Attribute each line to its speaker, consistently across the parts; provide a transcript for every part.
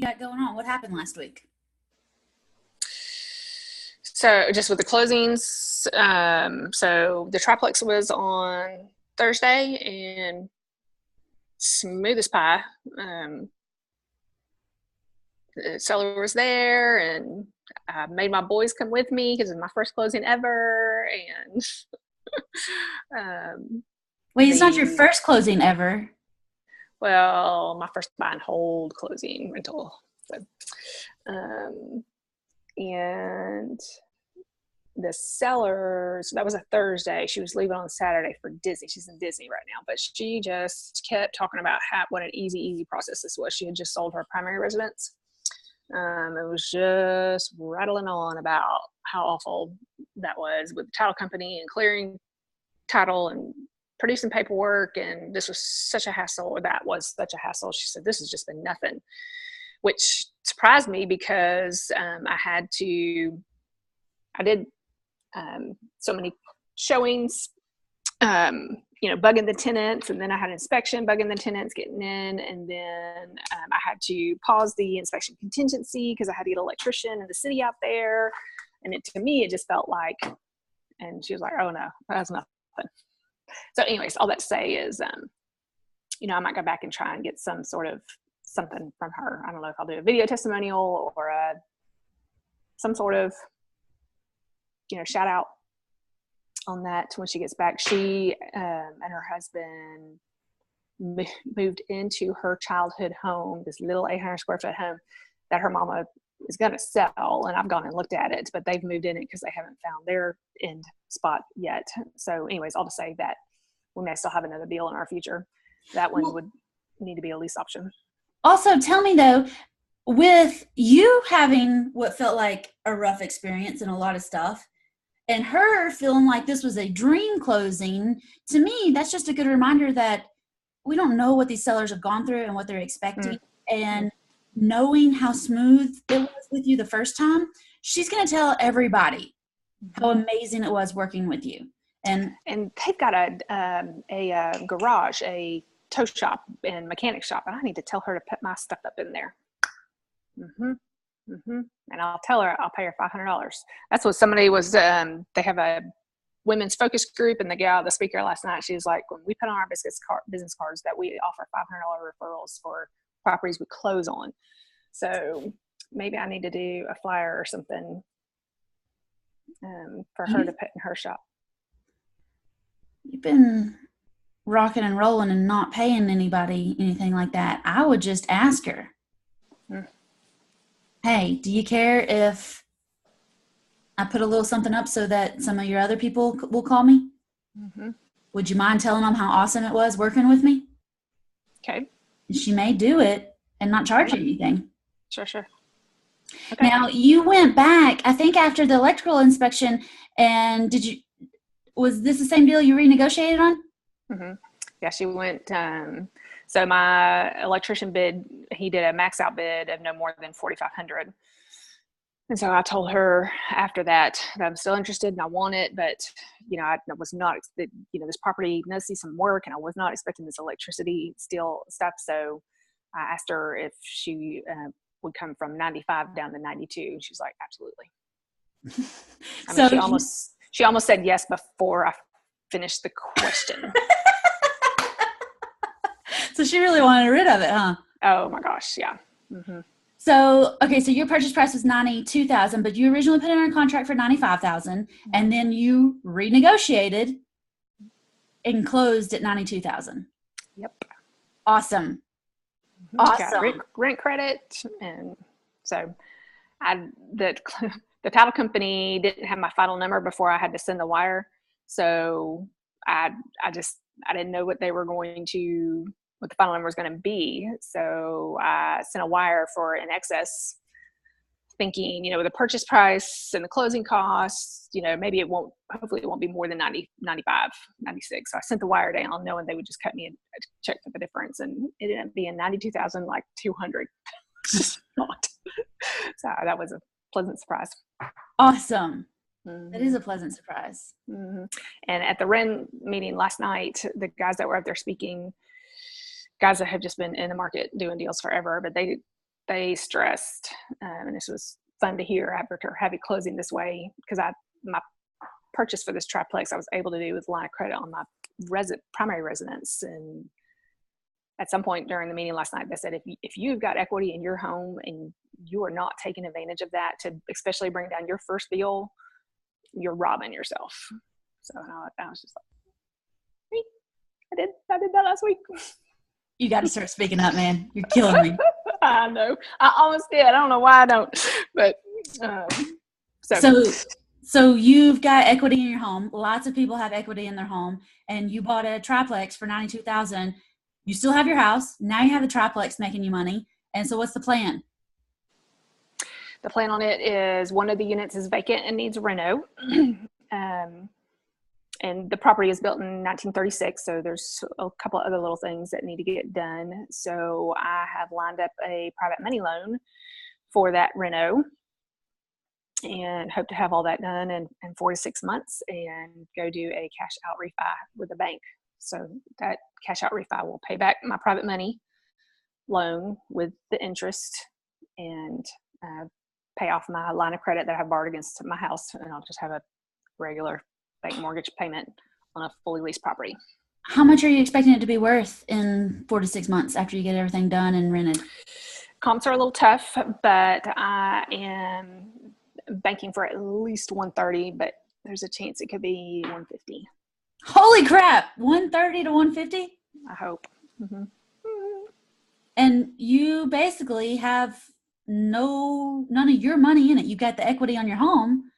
Speaker 1: you got going on? What happened last week?
Speaker 2: So just with the closings, so the triplex was on Thursday and smooth as pie. The seller was there and I made my boys come with me because it was my first closing ever. And
Speaker 1: Wait, it's not your first closing ever.
Speaker 2: Well, my first buy and hold closing rental. So, and the seller, so that was a Thursday. She was leaving on Saturday for Disney. She's in Disney right now, but she just kept talking about what an easy process this was. She had just sold her primary residence. It was just rattling on about how awful that was with the title company and clearing title and producing paperwork. And this was such a hassle, or that was such a hassle. She said, this has just been nothing, which surprised me because I did so many showings, bugging the tenants, and then I had an inspection, bugging the tenants, getting in, and then I had to pause the inspection contingency because I had to get an electrician in the city out there, and to me it just felt like, and she was like, oh no, that's nothing. So anyways, all that to say is, I might go back and try and get some sort of something from her. I don't know if I'll do a video testimonial or some sort of shout out on that when she gets back. She and her husband moved into her childhood home, this little 800 square foot home that her mama is going to sell. And I've gone and looked at it, but they've moved in it because they haven't found their end spot yet. So anyways, all to say that we may still have another deal in our future. That one would need to be a lease option.
Speaker 1: Also, tell me though, with you having what felt like a rough experience and a lot of stuff, and her feeling like this was a dream closing, to me, that's just a good reminder that we don't know what these sellers have gone through and what they're expecting. And knowing how smooth it was with you the first time, she's going to tell everybody how amazing it was working with you. And
Speaker 2: they've got a garage, a tow shop and mechanic shop, and I need to tell her to put my stuff up in there. And I'll tell her I'll pay her $500. That's what somebody was. They have a women's focus group, and the speaker last night, she was like, when we put on our business cards that we offer $500 referrals for properties we close on. So maybe I need to do a flyer or something for her to put in her shop.
Speaker 1: You've been rocking and rolling and not paying anybody anything like that. I would just ask her, hey, do you care if I put a little something up so that some of your other people will call me? Would you mind telling them how awesome it was working with me?
Speaker 2: Okay.
Speaker 1: She may do it and not charge you anything.
Speaker 2: Sure. Okay.
Speaker 1: Now, you went back, I think, after the electrical inspection, and was this the same deal you renegotiated on?
Speaker 2: Yeah, she went, so my electrician bid, he did a max out bid of no more than $4,500. And so I told her after that I'm still interested and I want it, but I was not, this property does see some work, and I was not expecting this electricity steel stuff. So I asked her if she would come from 95 down to 92. She's like, absolutely. She almost said yes before I finished the question.
Speaker 1: So she really wanted rid of it, huh?
Speaker 2: Oh my gosh, yeah.
Speaker 1: So, okay, so your purchase price was $92,000, but you originally put in a contract for $95,000, and then you renegotiated and closed at $92,000.
Speaker 2: Yep.
Speaker 1: Awesome.
Speaker 2: Got rent credit, and so the title company didn't have my final number before I had to send the wire, so I didn't know what the final number was going to be. So I sent a wire for an excess, thinking, with the purchase price and the closing costs, maybe hopefully it won't be more than 90, 95, 96. So I sent the wire down knowing they would just cut me a check for the difference. And it ended up being $92,200. Just not. So that was a pleasant surprise.
Speaker 1: Awesome. That is a pleasant surprise.
Speaker 2: And at the REN meeting last night, the guys that were up there speaking, guys that have just been in the market doing deals forever, but they they stressed, and this was fun to hear after having closing this way, because my purchase for this triplex I was able to do with line of credit on my primary residence. And at some point during the meeting last night, they said if you've got equity in your home and you are not taking advantage of that to especially bring down your first bill, you're robbing yourself. So I was just like, I did that last week.
Speaker 1: You got to start speaking up, man. You're killing me.
Speaker 2: I know. I almost did. I don't know why I don't. But
Speaker 1: so you've got equity in your home. Lots of people have equity in their home, and you bought a triplex for $92,000. You still have your house. Now you have the triplex making you money. And so what's the plan?
Speaker 2: The plan on it is one of the units is vacant and needs reno. And the property is built in 1936, so there's a couple of other little things that need to get done. So I have lined up a private money loan for that reno and hope to have all that done in 4 to 6 months and go do a cash out refi with the bank. So that cash out refi will pay back my private money loan with the interest and pay off my line of credit that I've borrowed against my house, and I'll just have a regular bank mortgage payment on a fully leased property.
Speaker 1: How much are you expecting it to be worth in 4 to 6 months after you get everything done and rented?
Speaker 2: Comps are a little tough, but I am banking for at least 130, but there's a chance it could be 150.
Speaker 1: Holy crap! 130 to 150?
Speaker 2: I hope. Mm-hmm.
Speaker 1: And you basically have none of your money in it. You got the equity on your home,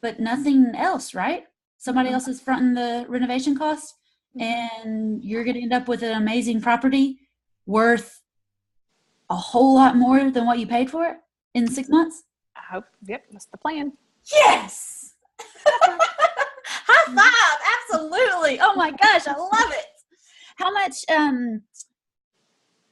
Speaker 1: but nothing else, right? Somebody else is fronting the renovation costs, and you're going to end up with an amazing property worth a whole lot more than what you paid for it in 6 months?
Speaker 2: I hope. Yep, that's the plan.
Speaker 1: Yes! High five! Absolutely! Oh my gosh, I love it! How much,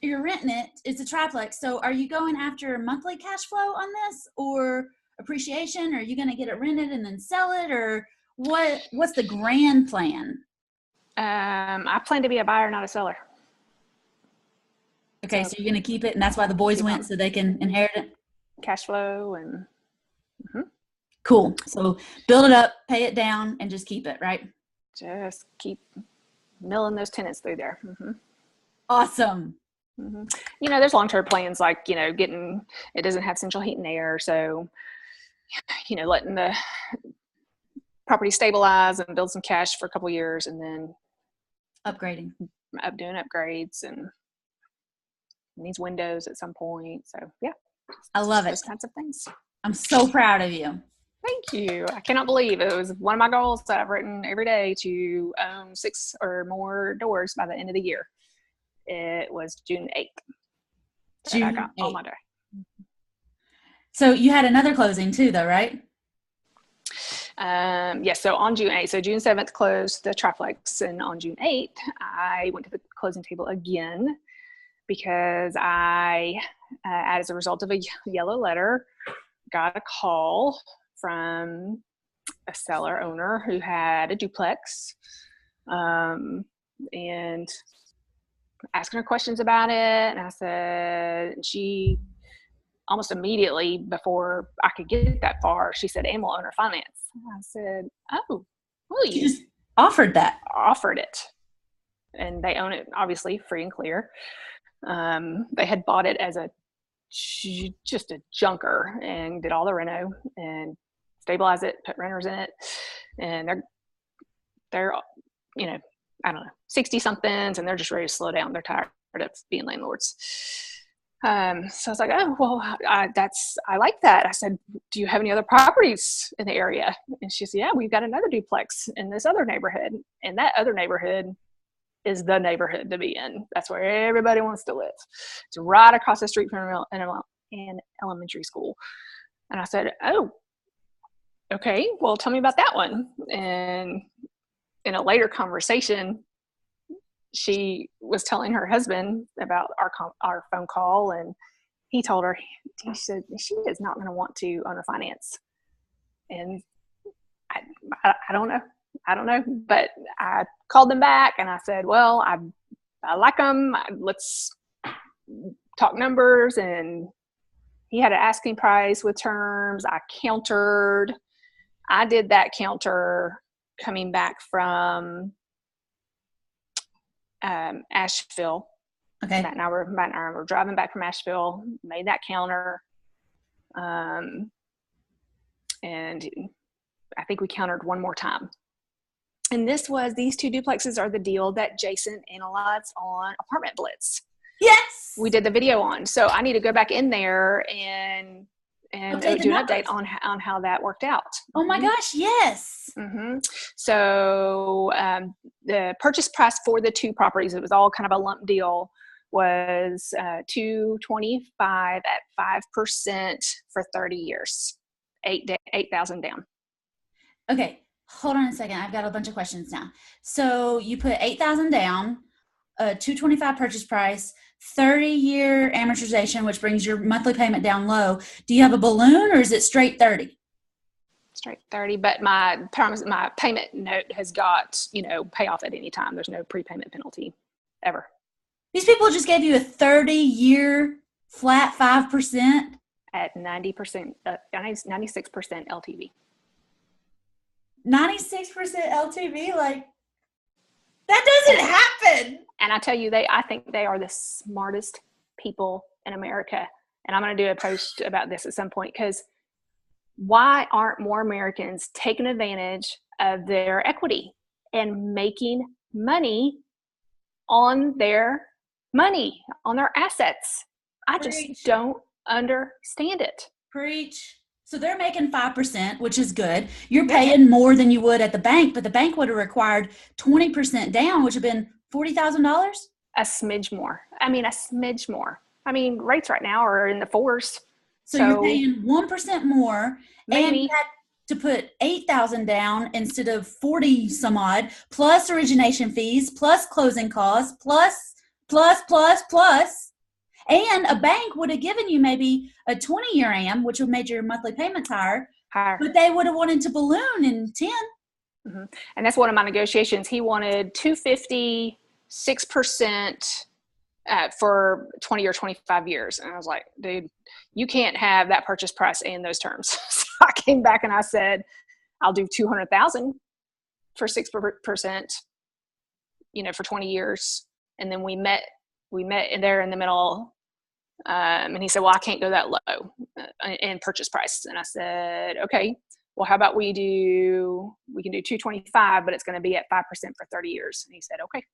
Speaker 1: you're renting it, it's a triplex, so are you going after monthly cash flow on this, or appreciation? Or are you going to get it rented and then sell it, or what's the grand plan?
Speaker 2: I plan to be a buyer, not a seller.
Speaker 1: Okay, so you're going to keep it, and that's why the boys went, so they can inherit it?
Speaker 2: Cash flow and
Speaker 1: Cool. So build it up, pay it down, and just keep it, right?
Speaker 2: Just keep milling those tenants through there.
Speaker 1: Awesome.
Speaker 2: There's long-term plans like, getting, it doesn't have central heat and air. So, letting the property stabilize and build some cash for a couple of years, and then
Speaker 1: upgrading,
Speaker 2: doing upgrades, and needs windows at some point. So yeah,
Speaker 1: I love it.
Speaker 2: Those kinds of things.
Speaker 1: I'm so proud of you.
Speaker 2: Thank you. I cannot believe it was one of my goals that I've written every day to own 6 or more doors by the end of the year. It was June 8th.
Speaker 1: June
Speaker 2: I got
Speaker 1: 8th.
Speaker 2: all my day.
Speaker 1: So you had another closing too, though, right?
Speaker 2: Yes. So on June 8th, so June 7th closed the triplex, and on June 8th, I went to the closing table again because I, as a result of a yellow letter, got a call from a seller owner who had a duplex, and asking her questions about it. And I said, she almost immediately before I could get that far, she said, and we'll owner finance. I said, oh, will you?
Speaker 1: You just offered that.
Speaker 2: Offered it. And they own it, obviously, free and clear. They had bought it as just a junker and did all the reno and stabilized it, put renters in it. And they're I don't know, 60 somethings, and they're just ready to slow down. They're tired of being landlords. So I was like, oh, well, I like that. I said, do you have any other properties in the area? And she said, yeah, we've got another duplex in this other neighborhood. And that other neighborhood is the neighborhood to be in. That's where everybody wants to live. It's right across the street from an elementary school. And I said, oh, okay, well, tell me about that one. And in a later conversation, she was telling her husband about our phone call, and he told her, he said, she is not going to want to owner finance. And I don't know, but I called them back and I said, well, I like them. Let's talk numbers, and he had an asking price with terms. I countered. I did that counter coming back from Asheville.
Speaker 1: Okay.
Speaker 2: Matt and I were driving back from Asheville, made that counter. And I think we countered one more time. And these two duplexes are the deal that Jason analyzed on Apartment Blitz.
Speaker 1: Yes.
Speaker 2: We did the video on. So I need to go back in there and do an update on how that worked out.
Speaker 1: Oh my gosh, yes.
Speaker 2: Mm-hmm. So the purchase price for the two properties, it was all kind of a lump deal, was $225 at 5% for 30 years, 8,000 down.
Speaker 1: Okay, hold on a second. I've got a bunch of questions now. So you put 8,000 down, $225 purchase price, 30-year amortization, which brings your monthly payment down low. Do you have a balloon, or is it straight 30?
Speaker 2: Straight 30, but my payment note has got, pay off at any time. There's no prepayment penalty ever.
Speaker 1: These people just gave you a 30-year flat 5%?
Speaker 2: At 90%, 96% LTV.
Speaker 1: 96% LTV? Like, that doesn't happen.
Speaker 2: And I tell you, I think they are the smartest people in America. And I'm going to do a post about this at some point, because why aren't more Americans taking advantage of their equity and making money on their money, on their assets? I just don't understand it.
Speaker 1: Preach. So they're making 5%, which is good. You're paying more than you would at the bank, but the bank would have required 20% down, which would have been $40,000?
Speaker 2: A smidge more. I mean, rates right now are in the fours.
Speaker 1: So you're paying 1% more,
Speaker 2: maybe.
Speaker 1: And you had to put 8,000 down instead of 40 some odd, plus origination fees, plus closing costs, plus. And a bank would have given you maybe a 20-year AM, which would have made your monthly payments higher. But they would have wanted to balloon in 10.
Speaker 2: Mm-hmm. And that's one of my negotiations. He wanted $250, 6% for 20 or 25 years. And I was like, dude, you can't have that purchase price and those terms. So I came back and I said, I'll do $200,000 for 6%, for 20 years. And then we met in there in the middle. And he said, well, I can't go that low in purchase price. And I said, okay, well, how about we can do 225, but it's going to be at 5% for 30 years. And he said, okay.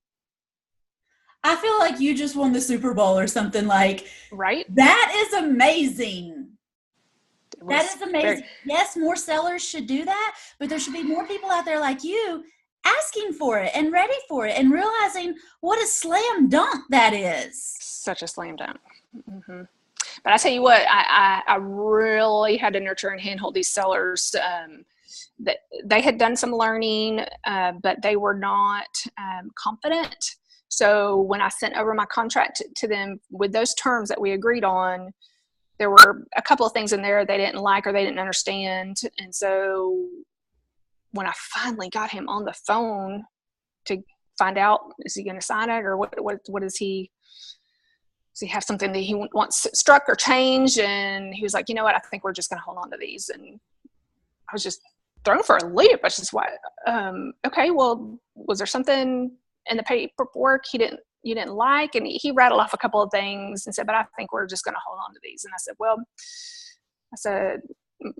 Speaker 1: I feel like you just won the Super Bowl or something. Like,
Speaker 2: right?
Speaker 1: That is amazing. That is amazing. Yes, more sellers should do that, but there should be more people out there like you asking for it and ready for it and realizing what a slam dunk that is.
Speaker 2: Such a slam dunk. Mm-hmm. But I tell you what, I really had to nurture and handhold these sellers. That they had done some learning, but they were not confident. So when I sent over my contract to them with those terms that we agreed on, there were a couple of things in there they didn't like or they didn't understand. And so when I finally got him on the phone to find out, is he going to sign it, or what is he? Does he have something that he wants struck or changed? And he was like, you know what? I think we're just going to hold on to these. And I was just thrown for a loop. I was just, what? Okay, well, was there something in the paperwork you didn't like? And he rattled off a couple of things and said, but I think we're just going to hold on to these. And I said, well,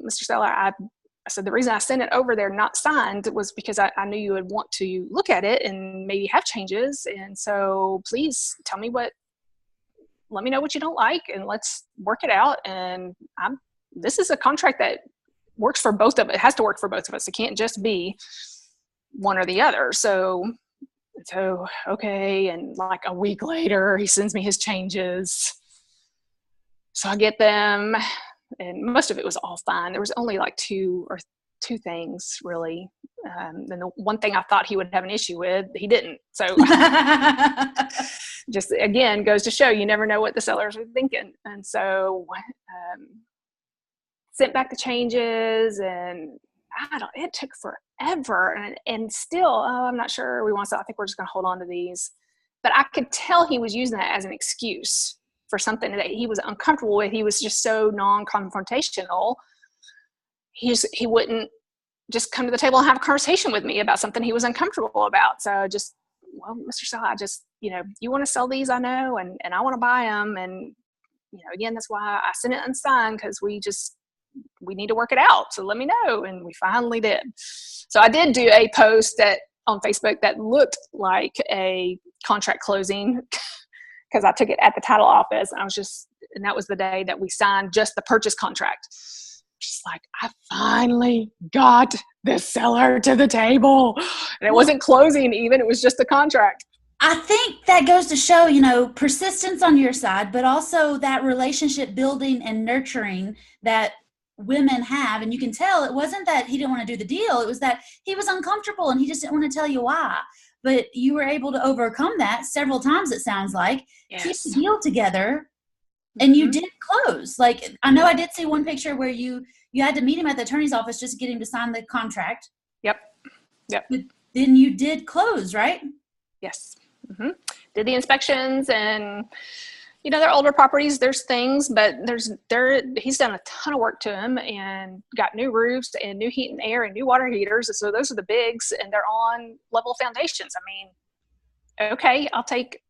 Speaker 2: Mr. Seller, I said, the reason I sent it over there not signed was because I knew you would want to look at it and maybe have changes. And so please tell me let me know what you don't like and let's work it out. And this is a contract that works for both of us. It has to work for both of us. It can't just be one or the other. So okay. And like a week later, he sends me his changes. So I get them, and most of it was all fine. There was only like two things really. And the one thing I thought he would have an issue with, he didn't. So just again goes to show you never know what the sellers are thinking. And so sent back the changes, and it took forever. And still, I'm not sure we want to. I think we're just going to hold on to these. But I could tell he was using that as an excuse. for something that he was uncomfortable with. He was just so non-confrontational. He wouldn't just come to the table and have a conversation with me about something he was uncomfortable about. So just, well, Mr. Seller, you want to sell these, I know, and I want to buy them. And, again, that's why I sent it unsigned, because we need to work it out. So let me know. And we finally did. So I did do a post on Facebook that looked like a contract closing, because I took it at the title office. And that was the day that we signed just the purchase contract. Just like, I finally got the seller to the table. And it wasn't closing even, it was just the contract.
Speaker 1: I think that goes to show, persistence on your side, but also that relationship building and nurturing that women have. And you can tell it wasn't that he didn't want to do the deal. It was that he was uncomfortable and he just didn't want to tell you why. But you were able to overcome that several times, it sounds like.
Speaker 2: Yes.
Speaker 1: Keep the deal together. And you did close. Like, I know I did see one picture where you had to meet him at the attorney's office just to get him to sign the contract.
Speaker 2: Yep.
Speaker 1: But then you did close, right?
Speaker 2: Yes. Did the inspections, and they're older properties. There's things, but he's done a ton of work to them and got new roofs and new heat and air and new water heaters. So those are the bigs, and they're on level foundations. I mean, okay, I'll take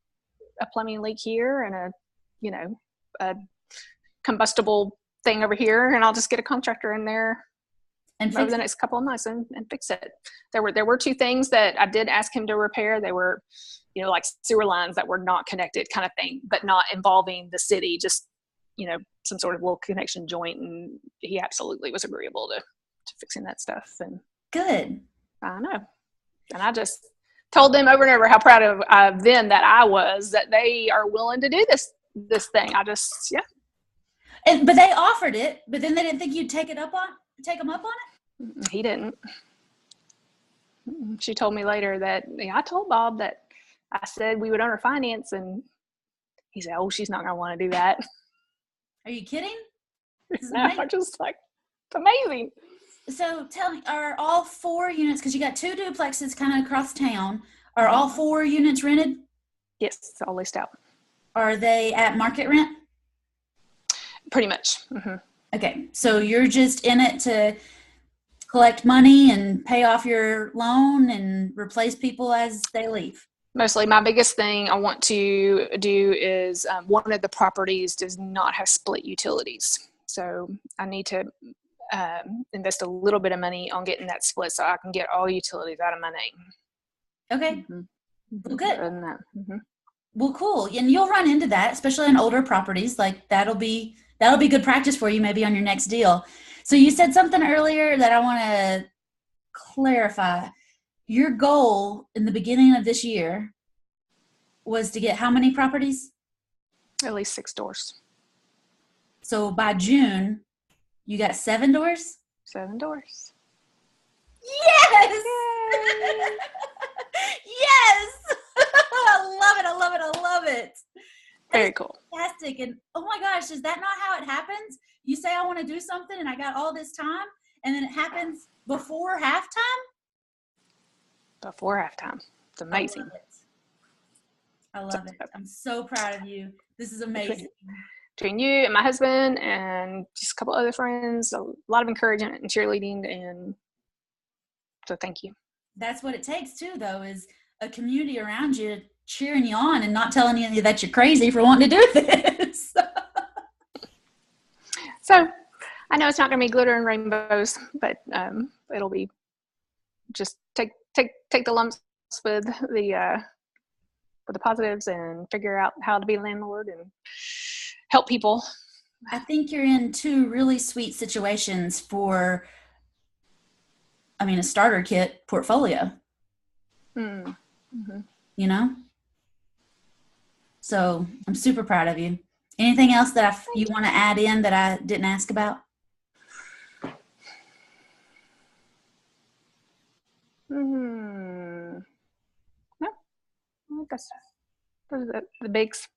Speaker 2: a plumbing leak here and a combustible thing over here, and I'll just get a contractor in there
Speaker 1: and
Speaker 2: over the next couple of months and fix it. There were two things that I did ask him to repair. They were, like sewer lines that were not connected kind of thing, but not involving the city, just, some sort of little connection joint. And he absolutely was agreeable to fixing that stuff. And
Speaker 1: good.
Speaker 2: I know. And I just told them over and over how proud of them that I was, that they are willing to do this thing.
Speaker 1: But they offered it, but then they didn't think you'd take them up on it?
Speaker 2: He didn't. She told me later that, I told Bob that I said we would owner finance, and he said, oh, she's not going to want to do that.
Speaker 1: Are you kidding?
Speaker 2: No, I'm just like, it's amazing.
Speaker 1: So tell me, are all 4 units, because you got 2 duplexes kind of across town, are all 4 units rented?
Speaker 2: Yes, it's all leased out.
Speaker 1: Are they at market rent?
Speaker 2: Pretty much.
Speaker 1: Okay, so you're just in it to collect money and pay off your loan and replace people as they leave?
Speaker 2: Mostly. My biggest thing I want to do is one of the properties does not have split utilities. So I need to invest a little bit of money on getting that split so I can get all utilities out of my name.
Speaker 1: Okay. Well, good.
Speaker 2: Other than that.
Speaker 1: Well, cool. And you'll run into that, especially on older properties. Like that'll be good practice for you maybe on your next deal. So you said something earlier that I want to clarify. Your goal in the beginning of this year was to get how many properties?
Speaker 2: At least 6 doors.
Speaker 1: So by June, you got 7 doors?
Speaker 2: 7 doors.
Speaker 1: Yes! Yes! I love it. I love it. I love it.
Speaker 2: Very cool.
Speaker 1: Fantastic. And oh my gosh, is that not how it happens? You say I want to do something and I got all this time, and then it happens before halftime?
Speaker 2: Before halftime. It's amazing.
Speaker 1: I love it. I'm so proud of you. This is amazing.
Speaker 2: Between you and my husband and just a couple other friends, a lot of encouragement and cheerleading, and so thank you.
Speaker 1: That's what it takes too, though, is a community around you cheering you on and not telling you that you're crazy for wanting to do this.
Speaker 2: So I know it's not going to be glitter and rainbows, but it'll be just take the lumps with the positives and figure out how to be a landlord and help people.
Speaker 1: I think you're in 2 really sweet situations for, a starter kit portfolio.
Speaker 2: Mm-hmm.
Speaker 1: You know? So I'm super proud of you. Anything else that you want to add in that I didn't ask about?
Speaker 2: No, I guess those are the bigs.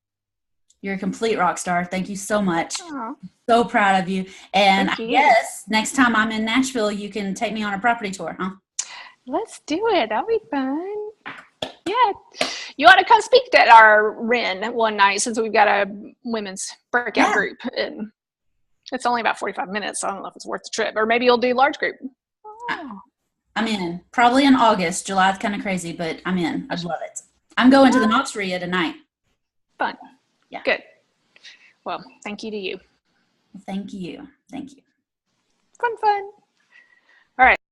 Speaker 1: You're a complete rock star. Thank you so much.
Speaker 2: Aww.
Speaker 1: So proud of you. And
Speaker 2: Thank you.
Speaker 1: I guess next time I'm in Nashville, you can take me on a property tour, huh?
Speaker 2: Let's do it. That'll be fun. Yeah. You ought to come speak at our RIN one night since we've got a women's breakout group. And it's only about 45 minutes, so I don't know if it's worth the trip. Or maybe you'll do large group.
Speaker 1: Oh. I'm in. Probably in August. July's kind of crazy, but I'm in. I'd love it. I'm going to the Knoxria tonight.
Speaker 2: Fun.
Speaker 1: Yeah.
Speaker 2: Good. Well, thank you to you.
Speaker 1: Thank you. Thank you.
Speaker 2: Fun.